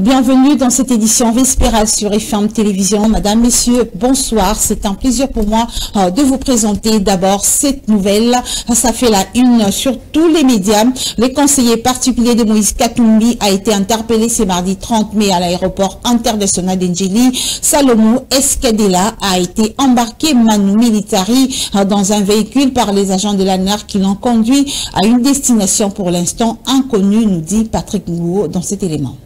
Bienvenue dans cette édition Vespérale sur FM Télévision. Madame, Messieurs, bonsoir. C'est un plaisir pour moi de vous présenter d'abord cette nouvelle. Ça fait la une sur tous les médias. Le conseiller particulier de Moïse Katumbi a été interpellé ce mardi 30 mai à l'aéroport international d'Ndjili. Salomon Escadela a été embarqué manu militari dans un véhicule par les agents de l'ANER qui l'ont conduit à une destination pour l'instant inconnue, nous dit Patrick Ngouo dans cet élément.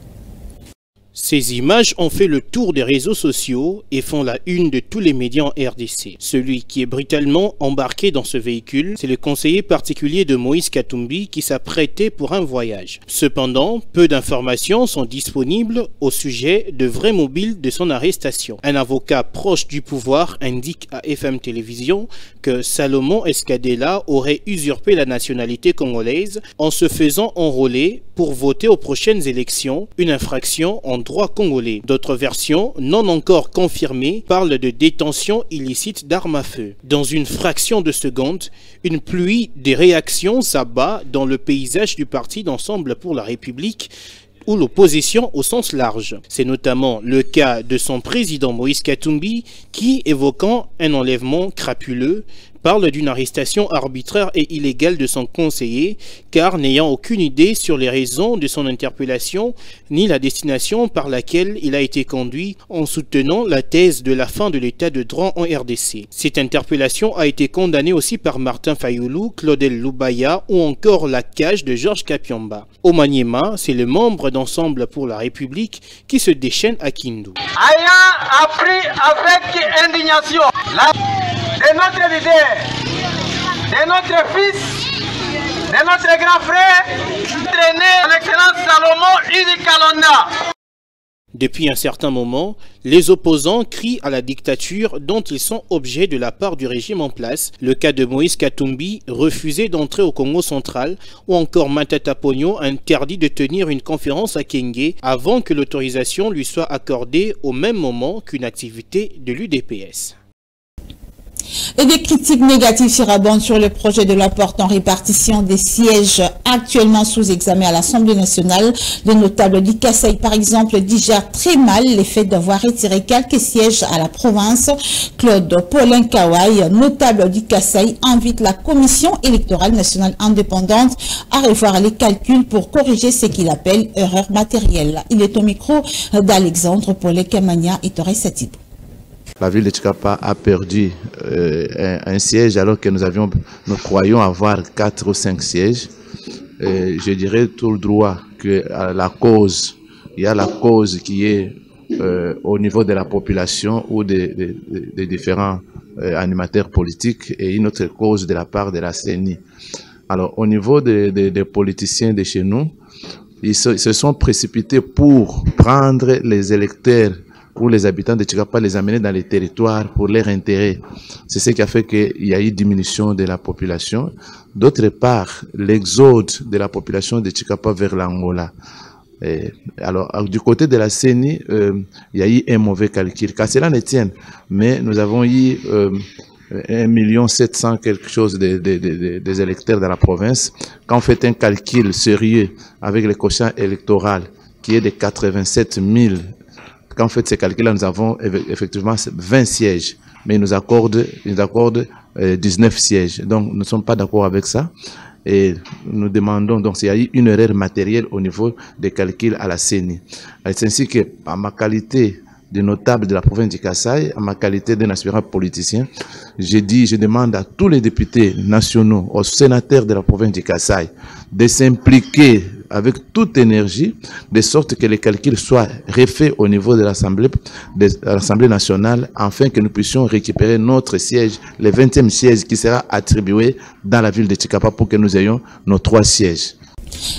Ces images ont fait le tour des réseaux sociaux et font la une de tous les médias en RDC. Celui qui est brutalement embarqué dans ce véhicule, c'est le conseiller particulier de Moïse Katumbi qui s'apprêtait pour un voyage. Cependant, peu d'informations sont disponibles au sujet de vrais mobiles de son arrestation. Un avocat proche du pouvoir indique à FM Télévision que Salomon Escadela aurait usurpé la nationalité congolaise en se faisant enrôler pour voter aux prochaines élections, une infraction en droit congolais. D'autres versions, non encore confirmées, parlent de détention illicite d'armes à feu. Dans une fraction de seconde, une pluie de réactions s'abat dans le paysage du parti d'Ensemble pour la République ou l'opposition au sens large. C'est notamment le cas de son président Moïse Katumbi qui, évoquant un enlèvement crapuleux, parle d'une arrestation arbitraire et illégale de son conseiller, car n'ayant aucune idée sur les raisons de son interpellation ni la destination par laquelle il a été conduit en soutenant la thèse de la fin de l'état de droit en RDC. Cette interpellation a été condamnée aussi par Martin Fayoulou, Claudel Loubaya ou encore la cage de Georges Kapiamba. Au Maniema, c'est le membre d'Ensemble pour la République qui se déchaîne à Kindu. Ayant appris avec indignation de notre leader, de notre fils, de notre grand frère, traîné l'excellence Salomon Idi Kalonda. Depuis un certain moment, les opposants crient à la dictature dont ils sont objets de la part du régime en place. Le cas de Moïse Katumbi, refusé d'entrer au Congo central, ou encore Matata Pogno, interdit de tenir une conférence à Kenge avant que l'autorisation lui soit accordée au même moment qu'une activité de l'UDPS. Et des critiques négatives surabondent sur le projet de loi portant répartition des sièges actuellement sous examen à l'Assemblée nationale. Les notables du Kasaï, par exemple, digèrent très mal le fait d'avoir retiré quelques sièges à la province. Claude Paulin Kawai, notable du Kasaï, invite la Commission électorale nationale indépendante à revoir les calculs pour corriger ce qu'il appelle erreur matérielle. Il est au micro d'Alexandre Paulin Kamania et Torres Satibou. La ville de Tchikapa a perdu un siège alors que nous croyons avoir 4 ou 5 sièges. Je dirais tout le droit que il y a la cause qui est au niveau de la population ou des différents animateurs politiques et une autre cause de la part de la CENI. Alors au niveau des politiciens de chez nous, ils se sont précipités pour prendre les électeurs ou les habitants de Tchikapa, les amener dans les territoires pour leur intérêt. C'est ce qui a fait qu'il y a eu diminution de la population. D'autre part, l'exode de la population de Tchikapa vers l'Angola. Alors, du côté de la CENI, il y a eu un mauvais calcul. Qu'à cela ne tienne, mais nous avons eu 1 700 000 quelque chose des électeurs dans la province. Quand on fait un calcul sérieux avec le quotient électoral qui est de 87 000, quand on fait ces calculs-là, nous avons effectivement 20 sièges, mais ils nous accordent 19 sièges. Donc, nous ne sommes pas d'accord avec ça. Et nous demandons, donc, s'il y a eu une erreur matérielle au niveau des calculs à la CENI. C'est ainsi que, à ma qualité de notable de la province du Kasaï, à ma qualité d'un aspirant politicien, je demande à tous les députés nationaux, aux sénateurs de la province du Kasaï, de s'impliquer avec toute énergie, de sorte que les calculs soient refaits au niveau de l'Assemblée nationale, afin que nous puissions récupérer notre siège, le 20e siège qui sera attribué dans la ville de Tchikapa pour que nous ayons nos 3 sièges.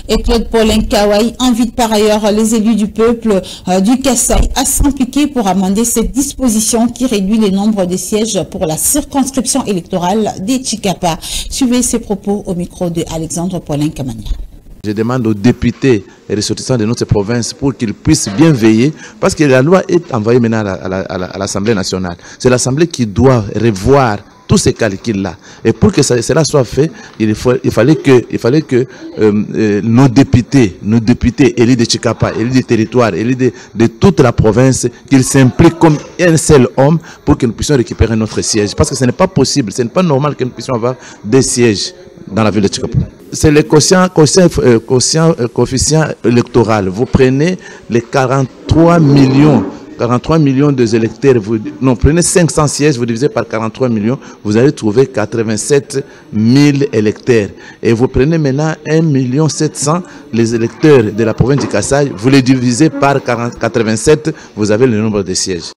Et Claude Paulin Kawai invite par ailleurs les élus du peuple du Kasaï à s'impliquer pour amender cette disposition qui réduit le nombre de sièges pour la circonscription électorale des Tchikapa. Suivez ces propos au micro de Alexandre Paulin Kamania. Je demande aux députés et ressortissants de notre province pour qu'ils puissent bien veiller, parce que la loi est envoyée maintenant à l'Assemblée nationale. C'est l'Assemblée qui doit revoir tous ces calculs-là. Et pour que cela soit fait, il fallait que nos députés élus de Tshikapa, élus du territoire, élus de toute la province, qu'ils s'impliquent comme un seul homme pour que nous puissions récupérer notre siège. Parce que ce n'est pas possible, ce n'est pas normal que nous puissions avoir des sièges dans la ville de Tshikapa. C'est le coefficient électoral. Vous prenez les 43 millions des électeurs, prenez 500 sièges, vous divisez par 43 millions, vous allez trouver 87 000 électeurs. Et vous prenez maintenant 1 700 000 les électeurs de la province du Kasaï, vous les divisez par 87, vous avez le nombre de sièges.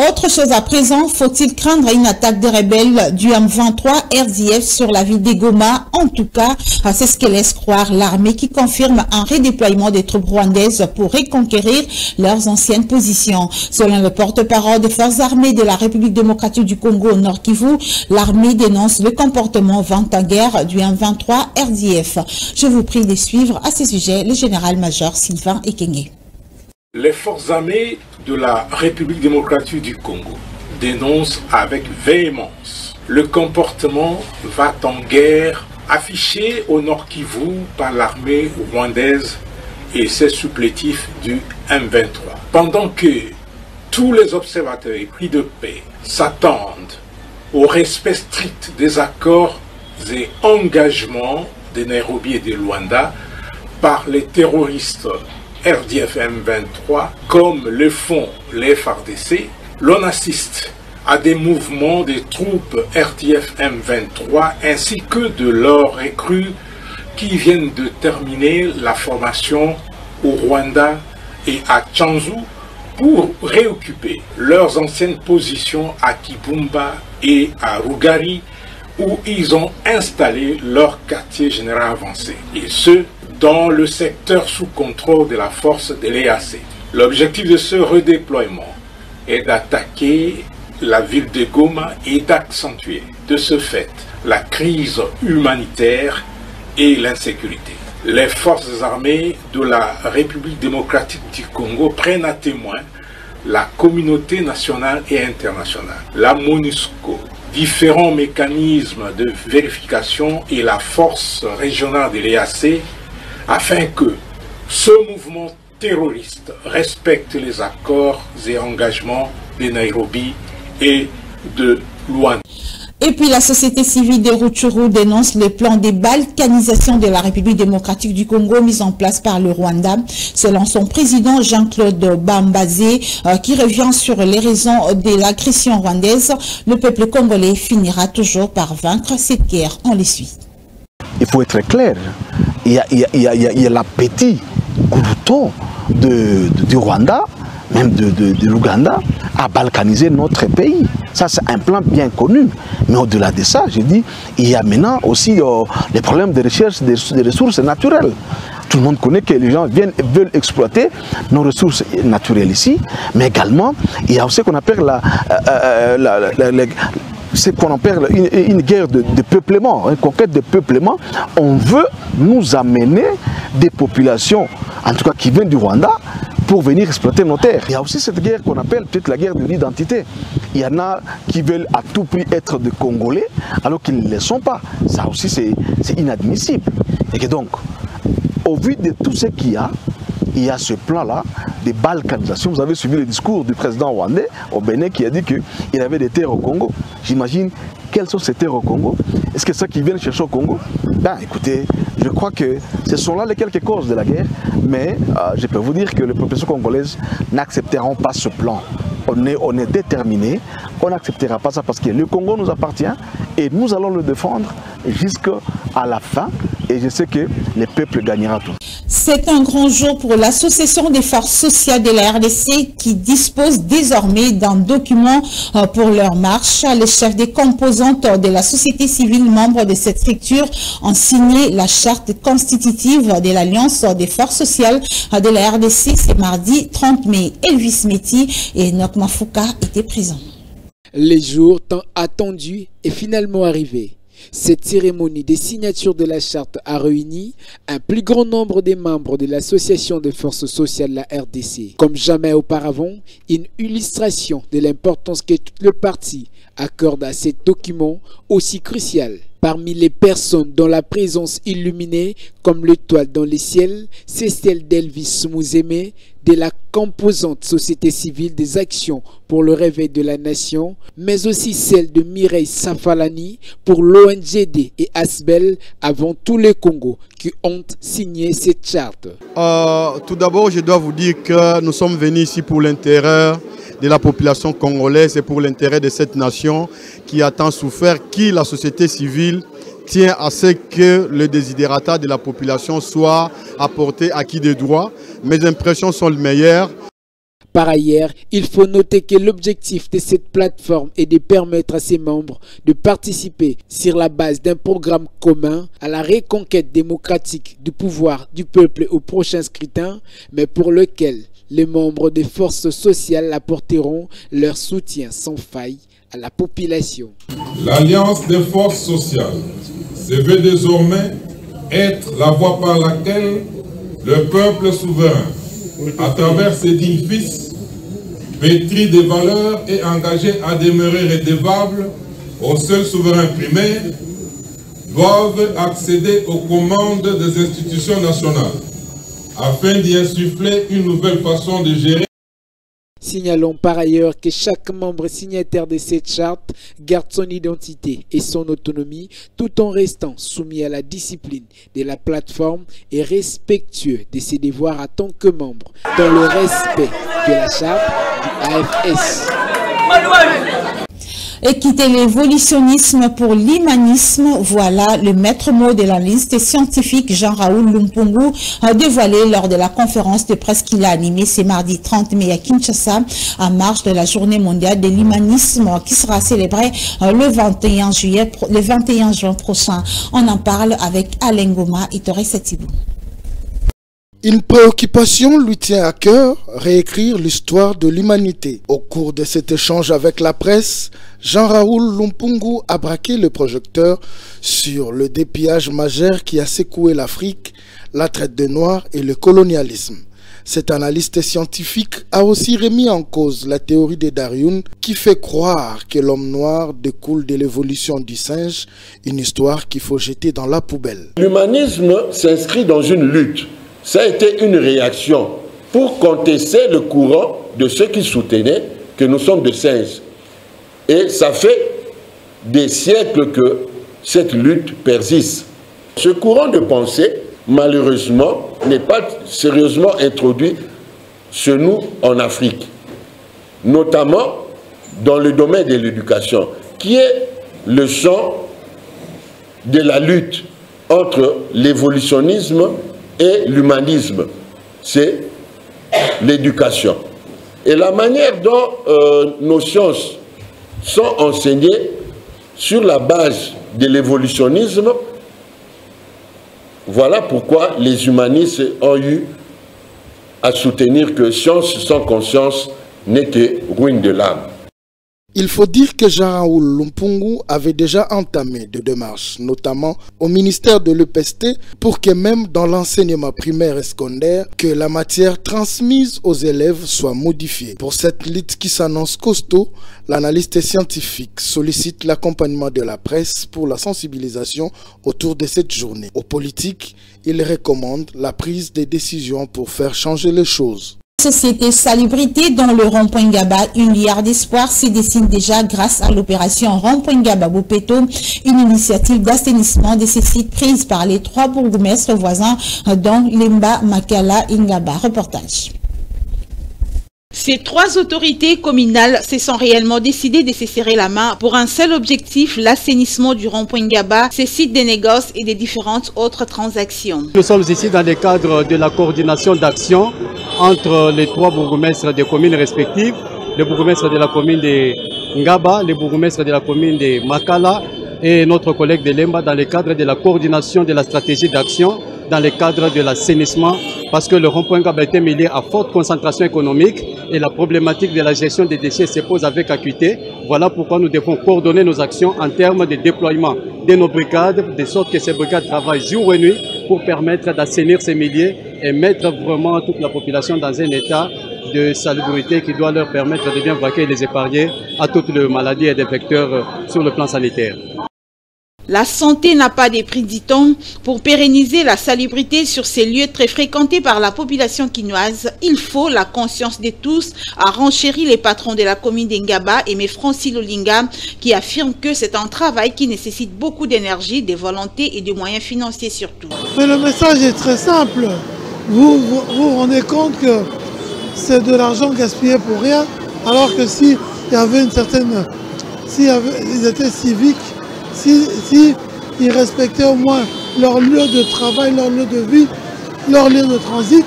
Autre chose à présent, faut-il craindre une attaque des rebelles du M23 RDF sur la ville de Goma? En tout cas, c'est ce que laisse croire l'armée qui confirme un redéploiement des troupes rwandaises pour reconquérir leurs anciennes positions. Selon le porte-parole des forces armées de la République démocratique du Congo au Nord Kivu, l'armée dénonce le comportement vent-en-guerre du M23 RDF. Je vous prie de suivre à ce sujet le général-major Sylvain Ekenge. Les forces armées de la République démocratique du Congo dénoncent avec véhémence le comportement va-t-en-guerre affiché au Nord Kivu par l'armée rwandaise et ses supplétifs du M23. Pendant que tous les observateurs épris de paix s'attendent au respect strict des accords et engagements de Nairobi et de Luanda par les terroristes RDF M23, comme le font les FARDC, l'on assiste à des mouvements des troupes RDF M23 ainsi que de leurs recrues qui viennent de terminer la formation au Rwanda et à Tchanzu pour réoccuper leurs anciennes positions à Kibumba et à Rugari où ils ont installé leur quartier général avancé, et ce, dans le secteur sous contrôle de la force de l'EAC. L'objectif de ce redéploiement est d'attaquer la ville de Goma et d'accentuer de ce fait la crise humanitaire et l'insécurité. Les forces armées de la République démocratique du Congo prennent à témoin la communauté nationale et internationale, la MONUSCO, différents mécanismes de vérification et la force régionale de l'EAC afin que ce mouvement terroriste respecte les accords et engagements de Nairobi et de Luanda. Et puis la société civile de Rutshuru dénonce le plan de balkanisation de la République démocratique du Congo mis en place par le Rwanda. Selon son président Jean-Claude Bambazé, qui revient sur les raisons de l'agression rwandaise, le peuple congolais finira toujours par vaincre cette guerre. On les suit. Il faut être clair, il y a l'appétit glouton du Rwanda, même de l'Ouganda, à balkaniser notre pays. Ça, c'est un plan bien connu. Mais au-delà de ça, j'ai dit, il y a maintenant aussi les problèmes de recherche des ressources naturelles. Tout le monde connaît que les gens veulent exploiter nos ressources naturelles ici, mais également, il y a aussi ce qu'on appelle une guerre de peuplement, une conquête de peuplement. On veut nous amener des populations, en tout cas qui viennent du Rwanda, pour venir exploiter nos terres. Il y a aussi cette guerre qu'on appelle peut-être la guerre de l'identité. Il y en a qui veulent à tout prix être des Congolais, alors qu'ils ne le sont pas. Ça aussi, c'est inadmissible. Et que donc, au vu de tout ce qu'il y a ce plan-là de balkanisation. Vous avez suivi le discours du président rwandais au Bénin qui a dit qu'il y avait des terres au Congo. J'imagine, quelles sont ces terres au Congo? Est-ce que ceux qui viennent chercher au Congo? Ben écoutez, je crois que ce sont là les quelques causes de la guerre, mais je peux vous dire que les populations congolaises n'accepteront pas ce plan. On est déterminés, on n'acceptera pas ça parce que le Congo nous appartient et nous allons le défendre jusqu'à la fin. Et je sais que le peuple gagnera tout. C'est un grand jour pour l'Association des forces sociales de la RDC qui dispose désormais d'un document pour leur marche. Les chefs des composantes de la société civile membres de cette structure ont signé la charte constitutive de l'Alliance des forces sociales de la RDC ce mardi 30 mai. Elvis Meti et Enoch Mafouka étaient présents. Les jours tant attendus est finalement arrivé. Cette cérémonie des signatures de la charte a réuni un plus grand nombre des membres de l'association de forces sociales de la RDC. Comme jamais auparavant, une illustration de l'importance que tout le parti accorde à ce document aussi crucial. Parmi les personnes dont la présence illuminée comme l'étoile dans le ciel, c'est celle d'Elvis Mouzeme, de la composante société civile des actions pour le réveil de la nation, mais aussi celle de Mireille Safalani pour l'ONGD et Asbel avant tous les Congos qui ont signé cette charte. Tout d'abord, je dois vous dire que nous sommes venus ici pour l'intérêt de la population congolaise et pour l'intérêt de cette nation qui a tant souffert, qui la société civile tient à ce que le désidérata de la population soit apporté à qui de droit. Mes impressions sont les meilleures. Par ailleurs, il faut noter que l'objectif de cette plateforme est de permettre à ses membres de participer sur la base d'un programme commun à la reconquête démocratique du pouvoir du peuple au prochain scrutin, mais pour lequel les membres des forces sociales apporteront leur soutien sans faille à la population. L'Alliance des forces sociales se veut désormais être la voie par laquelle le peuple souverain, à travers ses dignes fils, pétri des valeurs et engagé à demeurer redevable au seul souverain primaire, doivent accéder aux commandes des institutions nationales afin d'y insuffler une nouvelle façon de gérer. Signalons par ailleurs que chaque membre signataire de cette charte garde son identité et son autonomie tout en restant soumis à la discipline de la plateforme et respectueux de ses devoirs en tant que membre dans le respect de la charte du AFS. Et quitter l'évolutionnisme pour l'humanisme, voilà le maître mot de la liste scientifique Jean-Raoul Lumpungu a dévoilé lors de la conférence de presse qu'il a animée ce mardi 30 mai à Kinshasa, en marge de la journée mondiale de l'humanisme qui sera célébrée le 21 juin prochain. On en parle avec Alain Goma et Torres Satibou. Une préoccupation lui tient à cœur, réécrire l'histoire de l'humanité. Au cours de cet échange avec la presse, Jean-Raoul Lumpungu a braqué le projecteur sur le dépillage majeur qui a secoué l'Afrique, la traite des Noirs et le colonialisme. Cet analyste scientifique a aussi remis en cause la théorie de Darwin qui fait croire que l'homme noir découle de l'évolution du singe, une histoire qu'il faut jeter dans la poubelle. L'humanisme s'inscrit dans une lutte. Ça a été une réaction pour contester le courant de ceux qui soutenaient que nous sommes des singes. Et ça fait des siècles que cette lutte persiste. Ce courant de pensée, malheureusement, n'est pas sérieusement introduit chez nous en Afrique, notamment dans le domaine de l'éducation, qui est le champ de la lutte entre l'évolutionnisme et l'humanisme, c'est l'éducation. Et la manière dont nos sciences sont enseignées sur la base de l'évolutionnisme, voilà pourquoi les humanistes ont eu à soutenir que science sans conscience n'est que ruine de l'âme. Il faut dire que Jean-Raoul Lumpungu avait déjà entamé des démarches, notamment au ministère de l'EPST, pour que même dans l'enseignement primaire et secondaire, que la matière transmise aux élèves soit modifiée. Pour cette lutte qui s'annonce costaud, l'analyste scientifique sollicite l'accompagnement de la presse pour la sensibilisation autour de cette journée. Aux politiques, il recommande la prise des décisions pour faire changer les choses. Société Salubrité dans le rond-point Ngaba, une lueur d'espoir se dessine déjà grâce à l'opération rond-point Ngaba Bopeto, une initiative d'assainissement de ces sites prise par les 3 bourgmestres voisins dont Lemba, Makala et Ngaba. Reportage. Ces 3 autorités communales se sont réellement décidées de se serrer la main pour un seul objectif, l'assainissement du rond-point Ngaba, ces sites de négoces et des différentes autres transactions. Nous sommes ici dans le cadre de la coordination d'action entre les 3 bourgmestres des communes respectives, le bourgmestre de la commune de Ngaba, le bourgmestre de la commune de Makala et notre collègue de Lemba dans le cadre de la coordination de la stratégie d'action dans le cadre de l'assainissement, parce que le rond-point Ngaba était mêlé à forte concentration économique et la problématique de la gestion des déchets se pose avec acuité. Voilà pourquoi nous devons coordonner nos actions en termes de déploiement de nos brigades, de sorte que ces brigades travaillent jour et nuit pour permettre d'assainir ces milieux et mettre vraiment toute la population dans un état de salubrité qui doit leur permettre de bien vaquer et les épargner à toutes les maladies et des vecteurs sur le plan sanitaire. La santé n'a pas de prix, dit-on. Pour pérenniser la salubrité sur ces lieux très fréquentés par la population quinoise, il faut la conscience de tous, a renchéri les patrons de la commune d'Ngaba, Aimé Francis Lolinga, qui affirme que c'est un travail qui nécessite beaucoup d'énergie, de volonté et de moyens financiers surtout. Mais le message est très simple. Vous vous rendez compte que c'est de l'argent gaspillé pour rien, alors que s'il y avait une certaine... ils étaient civiques, si ils respectaient au moins leur lieu de travail, leur lieu de vie, leur lieu de transit,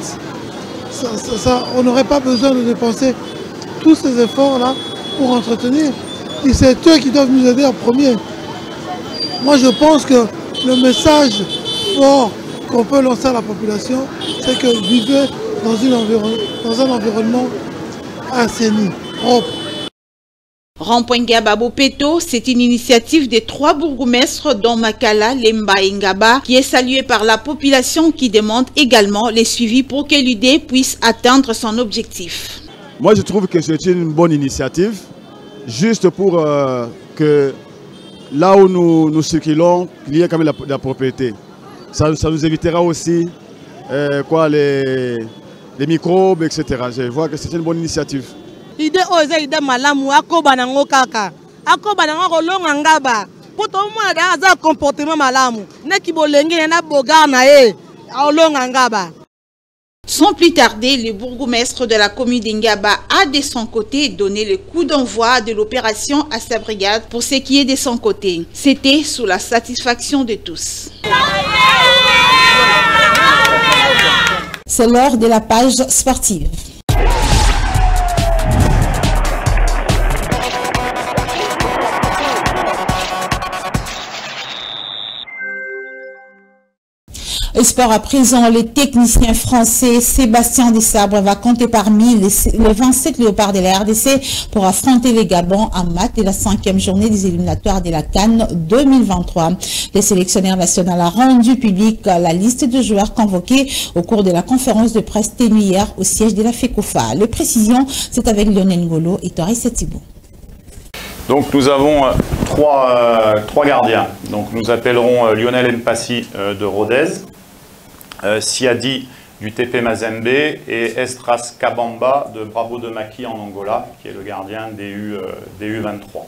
on n'aurait pas besoin de dépenser tous ces efforts-là pour entretenir. Et c'est eux qui doivent nous aider en premier. Moi, je pense que le message fort qu'on peut lancer à la population, c'est que vivez dans un environnement assaini, propre. Rond-point Ngaba Bopeto, c'est une initiative des 3 bourgmestres dont Makala, Lemba et Ngaba, qui est saluée par la population qui demande également les suivis pour que l'UD puisse atteindre son objectif. Moi je trouve que c'est une bonne initiative, juste pour que là où nous circulons, il y ait quand même la propriété. Ça nous évitera aussi les microbes, etc. Je vois que c'est une bonne initiative. Ide oza ide malamu akoba nango kaka akoba nango kolonga Ngaba poto mwana da za comportement malamu neki bolenge na bogar na e olonga Ngaba. Sans plus tarder, le bourgmestre de la commune d'Ngaba a de son côté donné le coup d'envoi de l'opération à sa brigade pour ce qui est de son côté. C'était sous la satisfaction de tous. C'est l'heure de la page sportive. Sport à présent, le technicien français Sébastien Desabre va compter parmi les 27 léopards de la RDC pour affronter les Gabon en match de la 5e journée des éliminatoires de la CAN 2023. Le sélectionneur national a rendu public la liste de joueurs convoqués au cours de la conférence de presse tenue hier au siège de la FECOFA. Le précision, c'est avec Lionel Ngolo et Torres Setibou. Donc nous avons trois gardiens. Donc nous appellerons Lionel Mpassi de Rodez, Siadi du TP Mazembe et Estras Kabamba de Bravo de Maki en Angola, qui est le gardien des U23.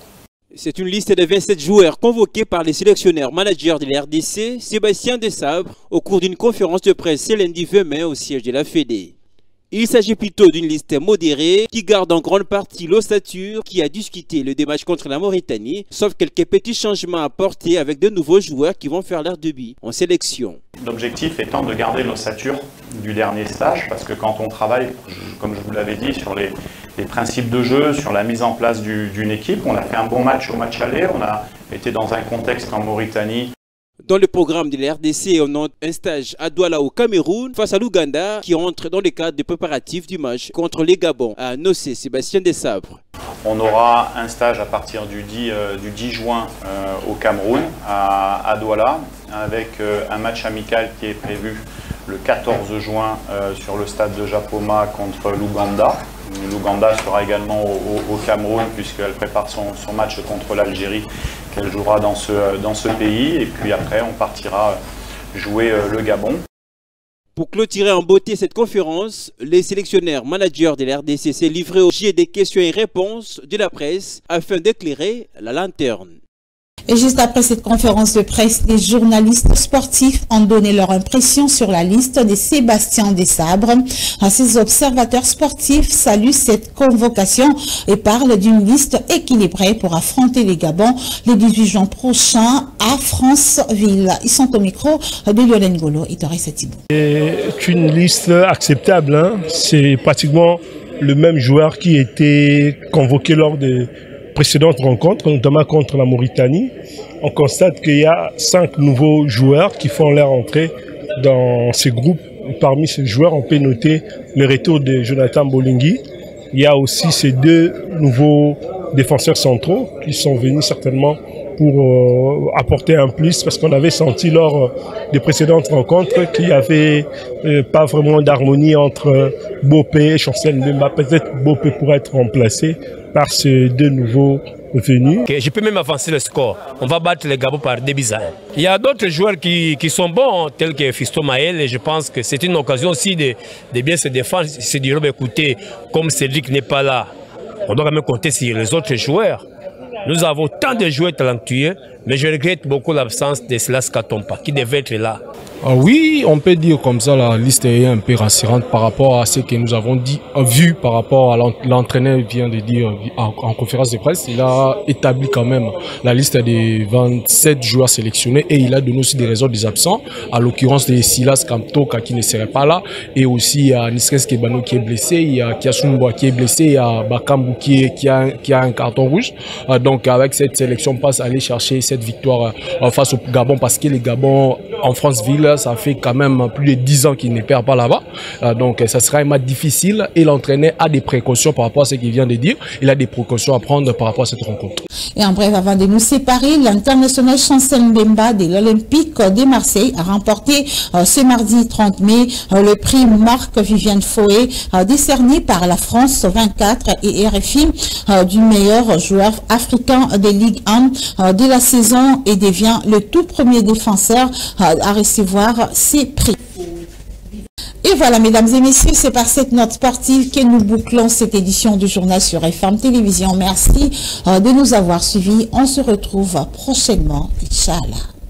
C'est une liste de 27 joueurs convoqués par les sélectionneurs managers de la RDC, Sébastien Desabre, au cours d'une conférence de presse ce lundi 20 mai au siège de la Fédé. Il s'agit plutôt d'une liste modérée qui garde en grande partie l'ossature qui a discuté le dématch contre la Mauritanie, sauf quelques petits changements apportés avec de nouveaux joueurs qui vont faire leur début en sélection. L'objectif étant de garder l'ossature du dernier stage, parce que quand on travaille, comme je vous l'avais dit, sur les principes de jeu, sur la mise en place d'une équipe, on a fait un bon match au match aller, on a été dans un contexte en Mauritanie. Dans le programme de la RDC, on a un stage à Douala au Cameroun face à l'Ouganda qui entre dans le cadre des préparatifs du match contre les Gabon à Nossé, Sébastien Desabre. On aura un stage à partir du 10 juin au Cameroun à Douala avec un match amical qui est prévu le 14 juin sur le stade de Japoma contre l'Ouganda. L'Ouganda sera également au Cameroun puisqu'elle prépare son match contre l'Algérie qu'elle jouera dans ce pays. Et puis après, on partira jouer le Gabon. Pour clôturer en beauté cette conférence, les sélectionneurs managers de la RDC s'est livré au jet des questions et réponses de la presse afin d'éclairer la lanterne. Et juste après cette conférence de presse, les journalistes sportifs ont donné leur impression sur la liste de Sébastien Desabre. Ces observateurs sportifs saluent cette convocation et parlent d'une liste équilibrée pour affronter les Gabon le 18 juin prochain à Franceville. Ils sont au micro de Lionel Ngolo et Torres Setibou. C'est une liste acceptable, hein. C'est pratiquement le même joueur qui était convoqué lors de précédentes rencontres, notamment contre la Mauritanie. On constate qu'il y a 5 nouveaux joueurs qui font leur entrée dans ce groupe, parmi ces joueurs, on peut noter le retour de Jonathan Bolingui. Il y a aussi ces deux nouveaux défenseurs centraux qui sont venus certainement pour apporter un plus, parce qu'on avait senti lors des précédentes rencontres qu'il n'y avait pas vraiment d'harmonie entre Bopé et Chancel Mbemba. Peut-être Bopé pourrait être remplacé par ces deux nouveaux venus. Je peux même avancer le score. On va battre les Gabon par 2-1. Il y a d'autres joueurs qui sont bons, tels que Fiston Maël, et je pense que c'est une occasion aussi de bien se défendre. C'est du robe écouter, comme Cédric n'est pas là, on doit quand même compter sur les autres joueurs. Nous avons tant de joueurs talentueux, mais je regrette beaucoup l'absence de Silas Katompa, qui devait être là. Oui, on peut dire comme ça, la liste est un peu rassurante par rapport à ce que nous avons vu par rapport à l'entraîneur vient de dire en conférence de presse. Il a établi quand même la liste des 27 joueurs sélectionnés et il a donné aussi des raisons des absents, à l'occurrence de Silas Kamtoka qui ne serait pas là, et aussi il y a Niskens Kebano qui est blessé, il y a Kiasumboa qui est blessé, il y a Bakambu qui a un carton rouge. Donc avec cette sélection, on passe à aller chercher cette victoire face au Gabon, parce que les Gabon en France-Ville, ça fait quand même plus de 10 ans qu'il ne perd pas là-bas. Donc ça sera un match difficile et l'entraîneur a des précautions par rapport à ce qu'il vient de dire. Il a des précautions à prendre par rapport à cette rencontre. Et en bref, avant de nous séparer, l'international Chancel Mbemba de l'Olympique de Marseille a remporté ce mardi 30 mai le prix Marc-Viviane Foé décerné par la France 24 et RFI du meilleur joueur africain de Ligue 1 de la saison et devient le tout premier défenseur à recevoir ces prix. Et voilà, mesdames et messieurs, c'est par cette note sportive que nous bouclons cette édition du journal sur FM Télévision. Merci de nous avoir suivis. On se retrouve prochainement, Inch'Allah.